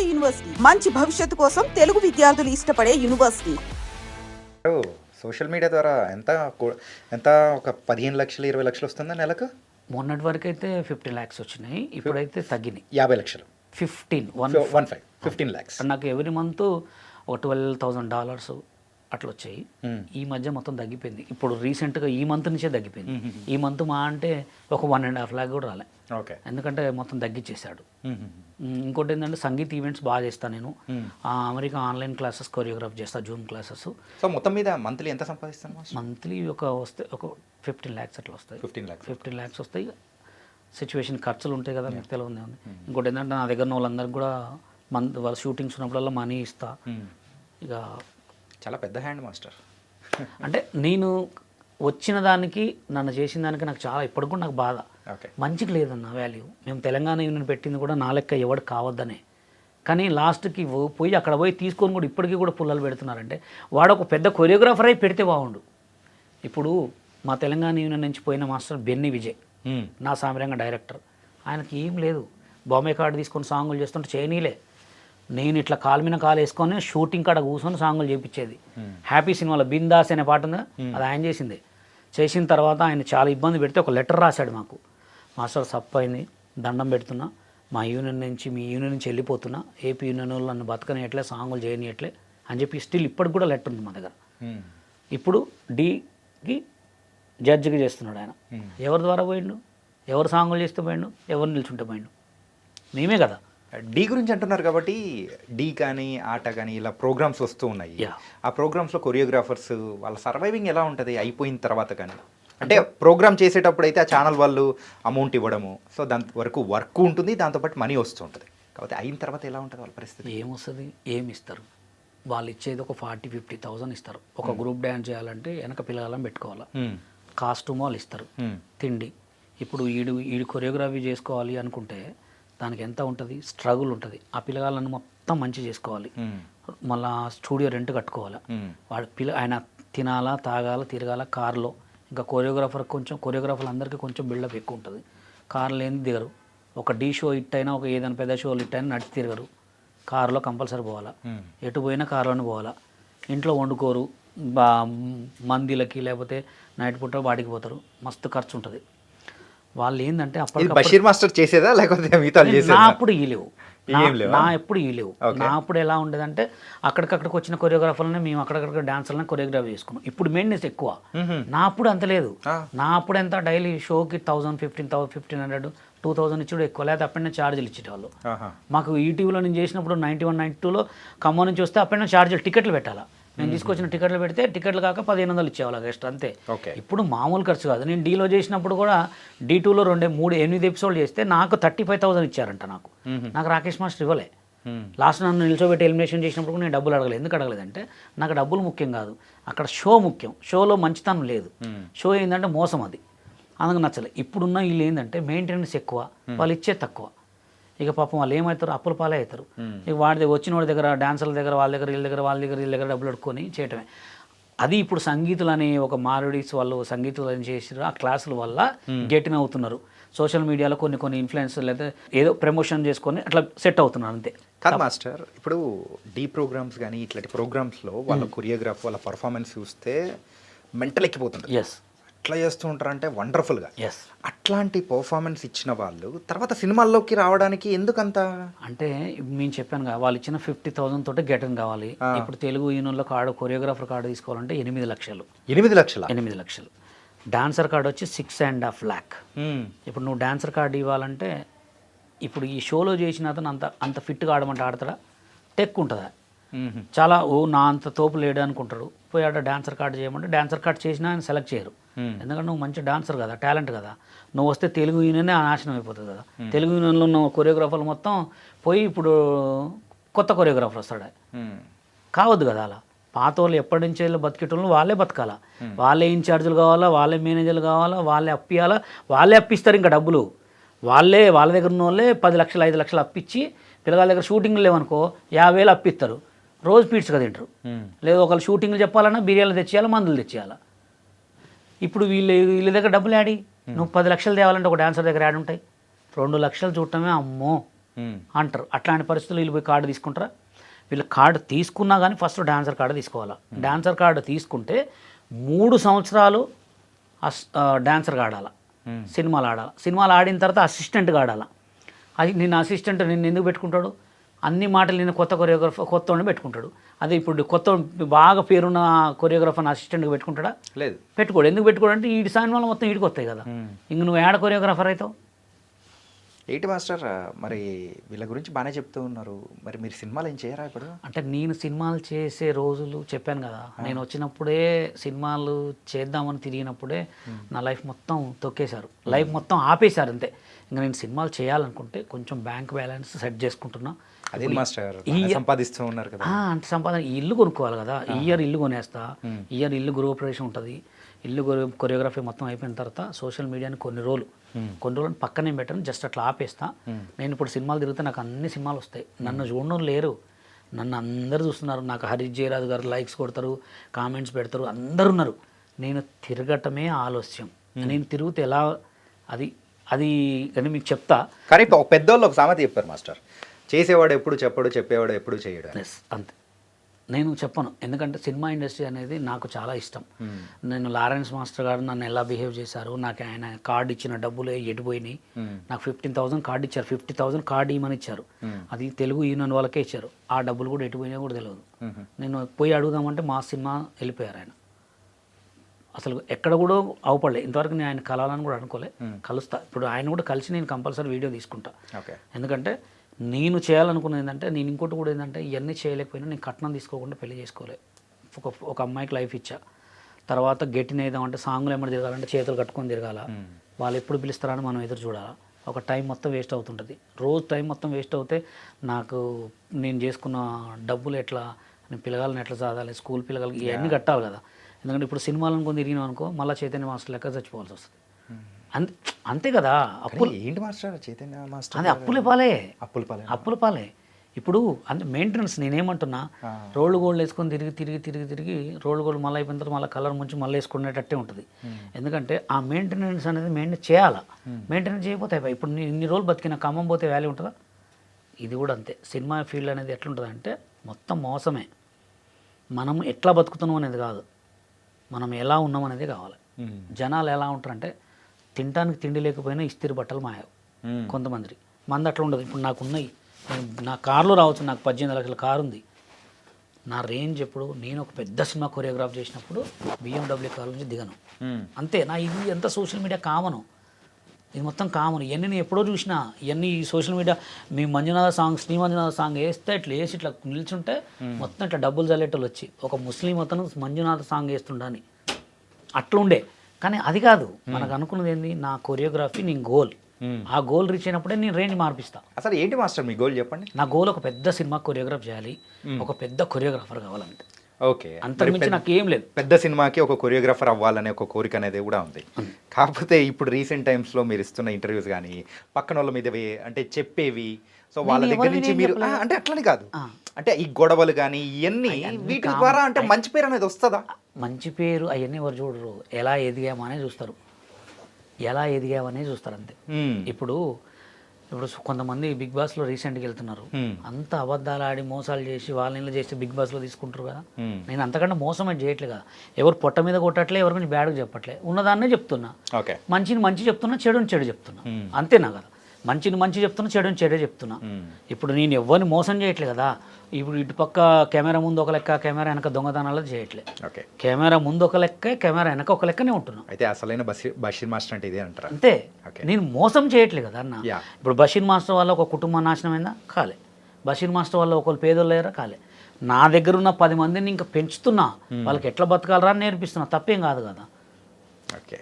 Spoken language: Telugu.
నాడు యూనివర్సిటీ మంచి భవిష్యత్తు కోసం తెలుగు విద్యార్థులు ఇష్టపడే యూనివర్సిటీ. సోషల్ మీడియా ద్వారా ఎంత ఒక 15 లక్షలు 20 లక్షలు వస్తుందా నెలకు? మొన్నటి వరకు అయితే 15 lakhs వచ్చినాయి, ఇప్పుడైతే తగ్గినాయి 50 లక్షలు 15 lakhs. నాకు ఎవ్రీ మంత్ ఒక $12,000 అట్లా వచ్చాయి. ఈ మధ్య మొత్తం తగ్గిపోయింది. ఇప్పుడు రీసెంట్గా ఈ మంత్ నుంచే తగ్గిపోయింది. ఈ మంత్ మా అంటే ఒక 1.5 lakh కూడా రాలే. ఓకే, ఎందుకంటే మొత్తం తగ్గించేశాడు. ఇంకోటి ఏంటంటే సంగీత్ ఈవెంట్స్ బాగా చేస్తాను నేను. అమెరికా ఆన్లైన్ క్లాసెస్ కొరియోగ్రాఫ్ చేస్తాను, జూమ్ క్లాసెస్. సో మొత్తం మీద మంత్లీ ఎంత సంపాదిస్తాను? మంత్లీ ఒక 15 lakhs అట్లా వస్తాయి. 15 lakhs వస్తాయి. సిచ్యువేషన్ ఖర్చులు ఉంటాయి కదా, మీకు తెలియదు. ఇంకోటి ఏంటంటే నా దగ్గర వాళ్ళందరికీ కూడా వాళ్ళ షూటింగ్స్ ఉన్నప్పుడల్లా మనీ ఇస్తా. ఇక చాలా పెద్ద హ్యాండ్ మాస్టర్. అంటే నేను వచ్చిన దానికి నన్ను చేసిన దానికి నాకు చాలా ఇప్పటికి కూడా నాకు బాధ. మంచికి లేదన్న వాల్యూ. మేము తెలంగాణ యూనియన్ పెట్టింది కూడా నా లెక్క ఎవడు కావద్దనే. కానీ లాస్ట్కి పోయి అక్కడ పోయి తీసుకొని కూడా ఇప్పటికీ కూడా పుల్లలు పెడుతున్నారంటే వాడు ఒక పెద్ద కొరియోగ్రాఫర్ అయి పెడితే బాగుండు. ఇప్పుడు మా తెలంగాణ యూనియన్ నుంచి పోయిన మాస్టర్ బెన్నీ విజయ్, నా సామరంగ డైరెక్టర్, ఆయనకి ఏం లేదు. బాంబే కార్డు తీసుకొని సాంగులు చేస్తుంటే చేయనీలే. నేను ఇట్లా కాలు మీద కాలు వేసుకొని షూటింగ్ కాడ కూర్చొని సాంగులు చేయించేది. హ్యాపీ సినిమాలో బిందాస్ అనే పాట ఉందా, అది ఆయన చేసింది. చేసిన తర్వాత ఆయన చాలా ఇబ్బంది పెడితే ఒక లెటర్ రాశాడు మాకు, మాస్టర్ సప్పైంది, దండం పెడుతున్నా, మా యూనియన్ నుంచి మీ యూనియన్ నుంచి వెళ్ళిపోతున్నా, ఏపీ యూనియన్ వాళ్ళు నన్ను బతకనియట్లే, సాంగులు చేయనియట్లే అని చెప్పి స్టిల్ ఇప్పటికి కూడా లెటర్ ఉంది మా దగ్గర. ఇప్పుడు డీకి జడ్జిగా చేస్తున్నాడు ఆయన. ఎవరి ద్వారా పోయిండు, ఎవరు సాంగులు చేస్తూ పోయిండు, ఎవరు నిల్చుంటే పోయిండు, మేమే కదా. డీ గురించి అంటున్నారు కాబట్టి డీ కానీ ఆట కానీ ఇలా ప్రోగ్రామ్స్ వస్తూ ఉన్నాయి. ఆ ప్రోగ్రామ్స్లో కొరియోగ్రాఫర్స్ వాళ్ళ సర్వైవింగ్ ఎలా ఉంటుంది అయిపోయిన తర్వాత? కానీ అంటే ప్రోగ్రామ్ చేసేటప్పుడు అయితే ఆ ఛానల్ వాళ్ళు అమౌంట్ ఇవ్వడము, సో దాని వరకు వర్క్ ఉంటుంది, దాంతోపాటు మనీ వస్తూ ఉంటుంది. కాబట్టి అయిన తర్వాత ఎలా ఉంటుంది వాళ్ళ పరిస్థితి? ఏమొస్తుంది, ఏమి ఇస్తారు వాళ్ళు? ఇచ్చేది ఒక 40,000-50,000 ఇస్తారు. ఒక గ్రూప్ డ్యాన్స్ చేయాలంటే వెనక పిల్లగాళ్ళని పెట్టుకోవాలా, కాస్ట్యూమ్ వాళ్ళు ఇస్తారు, తిండి. ఇప్పుడు ఈడు కొరియోగ్రఫీ చేసుకోవాలి అనుకుంటే దానికి ఎంత ఉంటుంది, స్ట్రగుల్ ఉంటుంది. ఆ పిల్లగాళ్ళను మొత్తం మంచి చేసుకోవాలి, మళ్ళీ స్టూడియో రెంట్ కట్టుకోవాలి, ఆయన తినాలా, తాగాల, తిరగాల కార్లో. ఇంకా కొరియోగ్రాఫర్లు అందరికీ కొంచెం బిల్డప్ ఎక్కువ ఉంటుంది. కార్లో ఏంది దిగరు. ఒక డీ షో హిట్ అయినా, ఒక ఏదైనా పెద్ద షోలు హిట్ అయినా నడిచి తిరగరు. కారులో కంపల్సరీ పోవాలా, ఎటు పోయినా కారులోనే పోవాలా. ఇంట్లో వండుకోరు, మందిలకి లేకపోతే నైట్ పూట వాటికి పోతారు, మస్తు ఖర్చు ఉంటుంది. వాళ్ళు ఏంటంటే బషీర్ మాస్టర్ చేసేదా లేకపోతే నా అప్పుడు ఇలేవు, నా ఎప్పుడు ఇలేవు. నా అప్పుడు ఎలా ఉండేదంటే అక్కడికక్కడికి వచ్చిన కొరియోగ్రాఫర్లనే మేము అక్కడక్కడ డాన్సర్లని కొరియోగ్రఫీ చేసుకున్నాం. ఇప్పుడు మెయిన్నెస్ ఎక్కువ. నా అప్పుడు అంత లేదు. నా అప్పుడు ఎంత డైలీ షోకి 1,000, 1,500 ఇచ్చుడు ఎక్కువ, లేదా అప్పటినే ఛార్జీలు ఇచ్చేటవాళ్ళు. మాకు ఈటీవీలో నేను చేసినప్పుడు 91, 92లో ఖమ్మం నుంచి వస్తే అప్పటినే ఛార్జీలు, టికెట్లు పెట్టాలా. నేను తీసుకొచ్చిన టికెట్లు పెడితే టికెట్లు కాక 1,500 ఇచ్చేవాళ్ళకి ఎక్స్ట్రా, అంతే. ఇప్పుడు మామూలు ఖర్చు కాదు. నేను డీలో చేసినప్పుడు కూడా D2లో 8 ఎపిసోడ్లు చేస్తే నాకు 35,000 ఇచ్చారంట. నాకు రాకేష్ మాస్టర్ ఇవ్వలే. లాస్ట్ నన్ను నిల్చోబెట్టి ఎలిమినేషన్ చేసినప్పుడు కూడా నేను డబ్బులు అడగలేదు. ఎందుకు అడగలేదంటే నాకు డబ్బులు ముఖ్యం కాదు, అక్కడ షో ముఖ్యం. షోలో మంచితనం లేదు, షో ఏంటంటే మోసం, అది అందుకు నచ్చలేదు. ఇప్పుడున్న వీళ్ళు ఏంటంటే మెయింటెనెన్స్ ఎక్కువ, వాళ్ళు ఇచ్చే తక్కువ. ఇక పాపం వాళ్ళు ఏమవుతారు, అప్పుల పాలే అవుతారు. ఇక వచ్చిన వాడి దగ్గర, డాన్సర్ల దగ్గర, వాళ్ళ దగ్గర వీళ్ళ దగ్గర డబ్బులు అడుక్కొని చేయటమే. అది ఇప్పుడు సంగీతులు అనే ఒక మారుడీస్ వాళ్ళు సంగీతులు అని చేసారు. ఆ క్లాసుల వల్ల గెటిన్ అవుతున్నారు. సోషల్ మీడియాలో కొన్ని ఇన్ఫ్లుయెన్సర్ లేదా ఏదో ప్రమోషన్ చేసుకొని అట్లా సెట్ అవుతున్నారు, అంతే. కాదు మాస్టర్, ఇప్పుడు డీ ప్రోగ్రామ్స్ కానీ ఇట్లాంటి ప్రోగ్రామ్స్లో వాళ్ళ కొరియోగ్రాఫ్, వాళ్ళ పర్ఫార్మెన్స్ చూస్తే మెంటల్ ఎక్కిపోతుంది. ఎస్, ఎట్లా చేస్తూ ఉంటారంటే వండర్ఫుల్గా. ఎస్, అట్లాంటి పర్ఫార్మెన్స్ ఇచ్చిన వాళ్ళు తర్వాత సినిమాల్లోకి రావడానికి ఎందుకంత? అంటే నేను చెప్పాను కదా, వాళ్ళు ఇచ్చిన 50,000 తోటి గెటన్ కావాలి. ఇప్పుడు తెలుగు యూనియన్లో కొరియోగ్రాఫర్ కార్డు తీసుకోవాలంటే 8 లక్షలు. 8 లక్షలు. డాన్సర్ కార్డు వచ్చి 6.5 lakh. ఇప్పుడు నువ్వు డాన్సర్ కార్డు ఇవ్వాలంటే ఇప్పుడు ఈ షోలో చేసిన అతను అంత ఫిట్గా ఆడమంటే ఆడతాడా? టెక్ ఉంటుందా? చాలా నా అంత తోపు లేడు అనుకుంటాడు. పోయి ఆడ డాన్సర్ కార్డు చేయమంటే డాన్సర్ కార్డు చేసినా ఆయన సెలెక్ట్ చేయరు. ఎందుకంటే నువ్వు మంచి డాన్సర్ కదా, టాలెంట్ కదా. నువ్వు వస్తే తెలుగు యూనియనే నాశనం అయిపోతుంది కదా. తెలుగు యూనియన్లో ఉన్న కొరియోగ్రాఫర్లు మొత్తం పోయి ఇప్పుడు కొత్త కొరియోగ్రాఫర్ వస్తాడు, కావద్దు కదా. అలా పాత వాళ్ళు ఎప్పటి నుంచి బతికేటోళ్ళు వాళ్ళే బతకాలా, వాళ్ళే ఇన్ఛార్జీలు కావాలా, వాళ్ళే మేనేజర్లు కావాలా, వాళ్ళే అప్పియాలా, వాళ్ళే అప్పిస్తారు. ఇంకా డబ్బులు వాళ్ళ దగ్గర ఉన్న వాళ్ళే 10 లక్షలు 5 లక్షలు అప్పించి, పిల్లగాళ్ళ దగ్గర షూటింగ్లు లేవనుకో 50,000 అప్పిస్తారు. రోజు పీడ్స్గా తింటారు. లేదు ఒకళ్ళు షూటింగ్లు చెప్పాలన్నా బిర్యానీలు తెచ్చేయాలా, మందులు తెచ్చేయాలా. ఇప్పుడు వీళ్ళ దగ్గర డబ్బులు యాడి? నువ్వు 10 లక్షలు తేవాలంటే ఒక డాన్సర్ దగ్గర యాడ్ ఉంటాయి. 2 లక్షలు చూడటమే అమ్మో అంటారు. అట్లాంటి పరిస్థితులు వీళ్ళు పోయి కార్డు తీసుకుంటారా? వీళ్ళు కార్డు తీసుకున్నా కానీ ఫస్ట్ డాన్సర్ కార్డు తీసుకోవాలా. డాన్సర్ కార్డు తీసుకుంటే 3 సంవత్సరాలు డాన్సర్గా ఆడాలి, సినిమాలు ఆడాలి. సినిమాలు ఆడిన తర్వాత అసిస్టెంట్గా ఆడాలి. అది నిన్న అసిస్టెంట్ నిన్ను ఎందుకు పెట్టుకుంటాడు? అన్ని మాటలు నిన్ను కొత్త కొరియోగ్రాఫర్ కొత్త వాడిని పెట్టుకుంటాడు. అదే ఇప్పుడు కొత్త బాగా పేరున్న కొరియోగ్రాఫర్ని అసిస్టెంట్గా పెట్టుకుంటాడా? లేదు, పెట్టుకోడు. ఎందుకు పెట్టుకోడు అంటే ఈ సినిమాలు మొత్తం వీడికి వస్తాయి కదా. ఇంక నువ్వు ఏడ కొరియోగ్రాఫర్ అవుతావు? ఏంటి మాస్టర్, మరి వీళ్ళ గురించి బాగానే చెప్తూ ఉన్నారు, మరి మీరు సినిమాలు ఏం చేయరా ఇప్పుడు? అంటే నేను సినిమాలు చేసే రోజులు చెప్పాను కదా, నేను వచ్చినప్పుడే సినిమాలు చేద్దామని తిరిగినప్పుడే నా లైఫ్ మొత్తం తొక్కేశారు, లైఫ్ మొత్తం ఆపేశారు అంతే. ఇంకా నేను సినిమాలు చేయాలనుకుంటే కొంచెం బ్యాంక్ బ్యాలెన్స్ సెట్ చేసుకుంటున్నా. అదే మాస్టర్ సంపాదిస్తూ ఉన్నారు కదా. అంటే సంపాదన ఇల్లు కొనుక్కోవాలి కదా. ఇయర్ ఇల్లు కొనేస్తా, ఇయర్ ఇల్లు గృహప్రవేశం ఉంటుంది, ఇల్లు కొరియోగ్రఫీ మొత్తం అయిపోయిన తర్వాత సోషల్ మీడియాని కొన్ని రోజులు పక్కనే పెట్టను, జస్ట్ అట్లా ఆపేస్తా. నేను ఇప్పుడు సినిమాలు తిరిగితే నాకు అన్ని సినిమాలు వస్తాయి, నన్ను చూడడం లేరు, నన్ను అందరు చూస్తున్నారు. నాకు హరీష్ జయరాజు గారు లైక్స్ కొడతారు, కామెంట్స్ పెడతారు, అందరు ఉన్నారు. నేను తిరగటమే ఆలస్యం. నేను తిరిగితే ఎలా అది అది అని మీకు చెప్తా. కానీ పెద్దోళ్ళు ఒక సామెత చెప్పారు మాస్టర్, చేసేవాడు ఎప్పుడు చెప్పడు, చెప్పేవాడు ఎప్పుడు చేయడు. అంతే, నేను చెప్పను. ఎందుకంటే సినిమా ఇండస్ట్రీ అనేది నాకు చాలా ఇష్టం. నేను లారెన్స్ మాస్టర్ గారు నన్ను ఎలా బిహేవ్ చేశారు, నాకు ఆయన కార్డు ఇచ్చిన డబ్బులు ఎటుపోయినాయి. నాకు 15,000 కార్డు ఇచ్చారు, 50,000 కార్డు ఇవ్వమని ఇచ్చారు. అది తెలుగు యూనియన్ వాళ్ళకే ఇచ్చారు. ఆ డబ్బులు కూడా ఎటుపోయినా కూడా తెలియదు. నేను పోయి అడుగుదామంటే మా సినిమా వెళ్ళిపోయారు ఆయన. అసలు ఎక్కడ కూడా అవపడలే. ఇంతవరకు నేను ఆయన కలాలని కూడా అనుకోలే. కలుస్తా ఇప్పుడు, ఆయన కూడా కలిసి నేను కంపల్సరీ వీడియో తీసుకుంటా. ఎందుకంటే నేను చేయాలనుకున్నది ఏంటంటే, నేను ఇంకోటి కూడా ఏంటంటే, ఇవన్నీ చేయలేకపోయినా నేను కట్నం తీసుకోకుండా పెళ్లి చేసుకోలే. ఒక అమ్మాయికి లైఫ్ ఇచ్చా. తర్వాత గట్టిన ఏదామంటే సాంగ్లు ఏమైనా తిరగాలంటే చేతులు కట్టుకొని తిరగాల. వాళ్ళు ఎప్పుడు పిలుస్తారని మనం ఎదురు చూడాలి. ఒక టైం మొత్తం వేస్ట్ అవుతుంటుంది. రోజు టైం మొత్తం వేస్ట్ అవుతే నాకు నేను చేసుకున్న డబ్బులు ఎట్లా, నేను పిల్లగాలను ఎట్లా చదవాలి, స్కూల్ పిల్లగాలకి ఇవన్నీ కట్టాలి కదా. ఎందుకంటే ఇప్పుడు సినిమాలు అనుకుని తిరిగినాం అనుకో, మళ్ళీ చైతన్య మాస్టర్ లెక్క చచ్చిపోవాల్సి వస్తుంది. అంతే కదా. అప్పులు ఏంటి మాస్టర్, చైతన్య మాస్టర్ అదే అప్పుల పాలే. ఇప్పుడు అంటే మెయింటెనెన్స్ నేనేమంటున్నా, రోడ్లు గోల్డ్ వేసుకొని తిరిగి రోడ్లు గోల్డ్ మళ్ళీ అయిపోయిన తర్వాత మళ్ళీ కలర్ ముంచి మళ్ళీ వేసుకునేటట్టే ఉంటుంది. ఎందుకంటే ఆ మెయింటెనెన్స్ అనేది మెయింటైన్ చేయాలా. మెయింటెనెన్స్ చేయకపోతే ఇప్పుడు నేను ఇన్ని రోజులు బతికిన ఖమ్మం పోతే వాల్యూ ఉంటుందా? ఇది కూడా అంతే. సినిమా ఫీల్డ్ అనేది ఎట్లుంటుంది అంటే మొత్తం మోసమే. మనం ఎట్లా బతుకుతున్నాం అనేది కాదు, మనం ఎలా ఉన్నాం అనేది కావాలి. జనాలు ఎలా ఉంటారంటే, తినడానికి తిండి లేకపోయినా ఇస్తిరి బట్టలు మాయవు కొంతమంది. మంది అట్లా ఉండదు. ఇప్పుడు నాకు ఉన్నాయి, నా కార్లో రావచ్చు, నాకు 18 లక్షల కారు ఉంది. నా రేంజ్ ఎప్పుడు, నేను ఒక పెద్ద సినిమా కొరియోగ్రాఫ్ చేసినప్పుడు BMW కారు నుంచి దిగను. అంతే. నా ఇది ఎంత సోషల్ మీడియా కామను, ఇది మొత్తం కామన్. ఇవన్నీ నేను ఎప్పుడో చూసినా. ఇవన్నీ సోషల్ మీడియా, మీ మంజునాథ సాంగ్, శ్రీ మంజునాథ సాంగ్ వేస్తే ఇట్లా వేసి ఇట్లా నిల్చుంటే మొత్తం ఇట్లా డబ్బులు చల్లేటోళ్ళు వచ్చి, ఒక ముస్లిం అతను మంజునాథ సాంగ్ వేస్తుండని అట్లా ఉండే. కానీ అది కాదు, మనకు అనుకున్నది ఏంది, నా కొరియోగ్రఫీ నేను గోల్. ఆ గోల్ రీచ్ అయినప్పుడే నేను రేంజ్ మార్పిస్తా. అసలు ఏంటి మాస్టర్ మీ గోల్ చెప్పండి? నా గోల్ ఒక పెద్ద సినిమా కొరియోగ్రాఫ్ చేయాలి, ఒక పెద్ద కొరియోగ్రాఫర్ కావాలంటే. ఓకే, అంతకుమించి నాకు ఏం లేదు. పెద్ద సినిమాకి ఒక కొరియోగ్రాఫర్ అవ్వాలనే ఒక కోరిక అనేది కూడా ఉంది. కాకపోతే ఇప్పుడు రీసెంట్ టైమ్స్లో మీరు ఇస్తున్న ఇంటర్వ్యూస్ కానీ, పక్కన వాళ్ళ మీద అంటే చెప్పేవి, సో వాళ్ళ దగ్గర నుంచి మీరు అంటే అట్లని కాదు, అంటే ఈ గొడవలు కానీ ఇవన్నీ వీటి ద్వారా అంటే మంచి పేరు అనేది వస్తుందా? మంచి పేరు అవన్నీ ఎవరు చూడరు, ఎలా ఎదిగామనే చూస్తారు. అంతే. ఇప్పుడు కొంతమంది బిగ్ బాస్లో రీసెంట్గా వెళ్తున్నారు, అంత అబద్ధాలు ఆడి మోసాలు చేసి వాళ్ళని చేసి బిగ్ బాస్లో తీసుకుంటారు కదా. నేను అంతకంటే మోసం అది చేయట్లేదు కదా. ఎవరు పొట్ట మీద కొట్టట్లే, ఎవరు కొంచెం బ్యాడ్గా చెప్పట్లే, ఉన్నదాన్నే చెప్తున్నా. మంచిని మంచి చెప్తున్నా, చెడుని చెడు చెప్తున్నా, అంతేనా కదా. మంచిని మంచి చెప్తున్నా, చెడుని చెడే చెప్తున్నా. ఇప్పుడు నేను ఎవరిని మోసం చేయట్లేదు కదా. ఇప్పుడు ఇటు పక్క కెమెరా ముందు ఒక లెక్క, కెమెరా వెనక దొంగతనాలు చేయట్లే. కెమెరా ముందు ఒక లెక్క, కెమెరా వెనక ఒక లెక్కనే ఉంటున్నాం. అయితే అసలైన బషీర్ మాస్టర్ అంటే ఇదే అంటారు. అంతే, నేను మోసం చేయట్లేదు కదా అన్న. ఇప్పుడు బషీర్ మాస్టర్ వల్ల ఒక కుటుంబం నాశనం అయిందా? కాలే. బషీర్ మాస్టర్ వల్ల ఒకళ్ళు పేదోళ్ళు అయ్యారా? కాలే. నా దగ్గర ఉన్న 10 మందిని ఇంకా పెంచుతున్నా, వాళ్ళకి ఎట్లా బతకాలరా అని నేర్పిస్తున్నా, తప్పేం కాదు కదా. ఓకే.